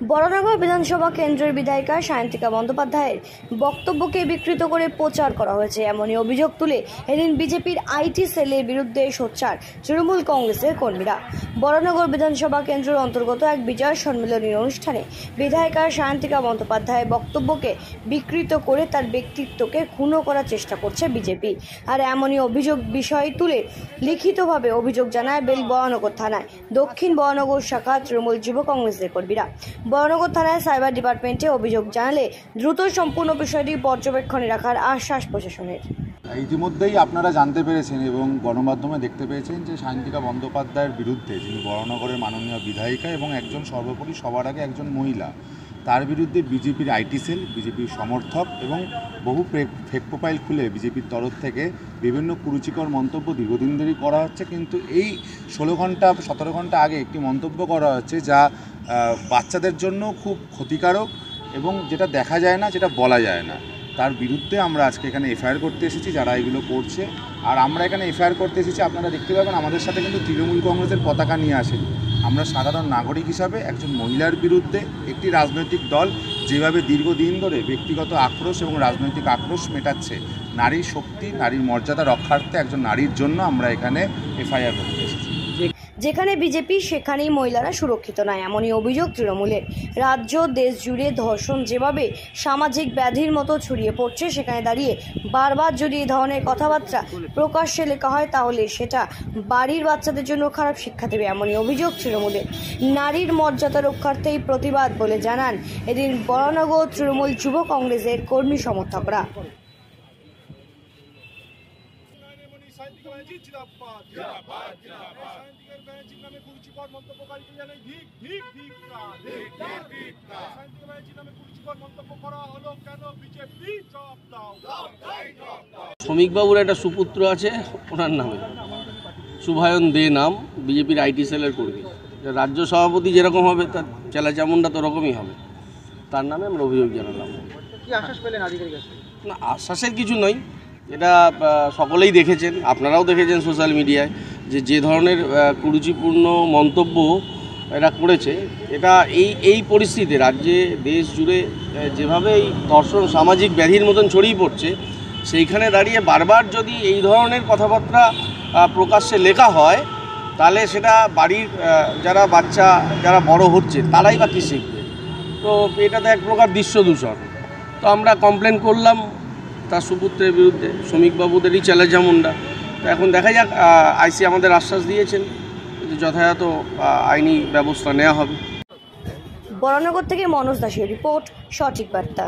বরানগর বিধানসভা কেন্দ্রের বিধায়িকা সায়ন্তিকা বন্দ্যোপাধ্যায়ের বক্তব্যকে বিকৃত করে প্রচার করা হয়েছে, এমনই অভিযোগ তুলে এদিন বিজেপির আইটি সেলের বিরুদ্ধে সোচ্চার তৃণমূল কংগ্রেসের কর্মীরা। বরানগর বিধানসভা কেন্দ্রের অন্তর্গত এক বিজয় সম্মেলনের অনুষ্ঠানে বিধায়িকা সায়ন্তিকা বন্দ্যোপাধ্যায়ের বক্তব্যকে বিকৃত করে তার ব্যক্তিত্বকে ক্ষুণ্ণ করার চেষ্টা করছে বিজেপি। আর এমনই অভিযোগ বিষয় তুলে লিখিতভাবে অভিযোগ জানায় বরানগর থানায় দক্ষিণ বরানগর শাখা তৃণমূল যুব কংগ্রেসের কর্মীরা। বরানগর থানায় সাইবার ডিপার্টমেন্টে অভিযোগ জানালে দ্রুত সম্পূর্ণ বিষয়টি পর্যবেক্ষণে রাখার আশ্বাস প্রশাসনের। ইতিমধ্যেই আপনারা জানতে পেরেছেন এবং গণমাধ্যমে দেখতে পেয়েছেন যে সায়ন্তিকা বন্দ্যোপাধ্যায়ের বিরুদ্ধে, যিনি বরানগরের মাননীয় বিধায়িকা এবং একজন সর্বোপরি সবার আগে একজন মহিলা, তার বিরুদ্ধে বিজেপির আইটি সেল, বিজেপির সমর্থক এবং বহু ফেক প্রোফাইল খুলে বিজেপির তরফ থেকে বিভিন্ন কুরুচিকর মন্তব্য দীর্ঘদিন ধরেই করা হচ্ছে। কিন্তু এই 17 ঘন্টা আগে একটি মন্তব্য করা হচ্ছে যা বাচ্চাদের জন্য খুব ক্ষতিকারক এবং যেটা দেখা যায় না, যেটা বলা যায় না। তার বিরুদ্ধে আমরা আজকে এখানে এফআইআর করতে এসেছি, যারা এগুলো করছে। আর আমরা এখানে এফআইআর করতে এসেছি, আপনারা দেখতে পাবেন আমাদের সাথে কিন্তু তৃণমূল কংগ্রেসের পতাকা নিয়ে আসেনি। আমরা সাধারণ নাগরিক হিসাবে একজন মহিলার বিরুদ্ধে একটি রাজনৈতিক দল যেভাবে দীর্ঘদিন ধরে ব্যক্তিগত আক্রোশ এবং রাজনৈতিক আক্রোশ মেটাচ্ছে, নারীর শক্তি, নারীর মর্যাদা রক্ষার্থে একজন নারীর জন্য আমরা এখানে এফআইআর করতে এসেছি। যেখানে বিজেপি সেখানেই মহিলারা সুরক্ষিত নয়, এমনই অভিযোগ তৃণমূলের। রাজ্য দেশ জুড়ে ধর্ষণ যেভাবে সামাজিক ব্যাধির মতো ছড়িয়ে পড়ছে, সেখানে দাঁড়িয়ে বারবার যদি এই ধরনের কথাবার্তা প্রকাশ্যে লেখা হয় তাহলে সেটা বাড়ির বাচ্চাদের জন্য খারাপ শিক্ষা দেবে, এমনই অভিযোগ তৃণমূলের। নারীর মর্যাদা রক্ষার্থেই প্রতিবাদ বলে জানান এদিন বরানগর তৃণমূল যুব কংগ্রেসের কর্মী সমর্থকরা। শ্রমিকবাবুর একটা সুপুত্র আছে, ওনার নামে শুভায়ন দে নাম, বিজেপির আইটি সেলের কর্মী। রাজ্য সভাপতি যেরকম হবে তার চেলা চামুন্ডা তো ওরকমই হবে, তার নামে আমরা অভিযোগ জানালাম। কি আশ্বাস পেলেন আধিকারিক কাছে? না, আশ্বাসের কিছু নয়, এটা সকলেই দেখেছেন, আপনারাও দেখেছেন সোশ্যাল মিডিয়ায় যে ধরনের কুরুচিপূর্ণ মন্তব্য এরা করেছে। এটা এই পরিস্থিতিতে রাজ্যে দেশ জুড়ে যেভাবে এই ধর্ষণ সামাজিক ব্যাধির মতন ছড়িয়ে পড়ছে, সেইখানে দাঁড়িয়ে বারবার যদি এই ধরনের কথাবার্তা প্রকাশ্যে লেখা হয় তাহলে সেটা বাড়ির যারা বাচ্চা যারা বড় হচ্ছে তারাই বা কী শিখবে। তো এটা তো এক প্রকার দৃশ্য দূষণ। তো আমরা কমপ্লেন করলাম তার সুপুত্রের বিরুদ্ধে, শ্রমিকবাবুদেরই চ্যালেঞ্জামুন্ডা। তো এখন দেখা যাক, আইসি আমাদের আশ্বাস দিয়েছেন যে যথাযথ আইনি ব্যবস্থা নেওয়া হবে। বরানগর থেকে মনোজ দাসের রিপোর্ট, সঠিক বার্তা।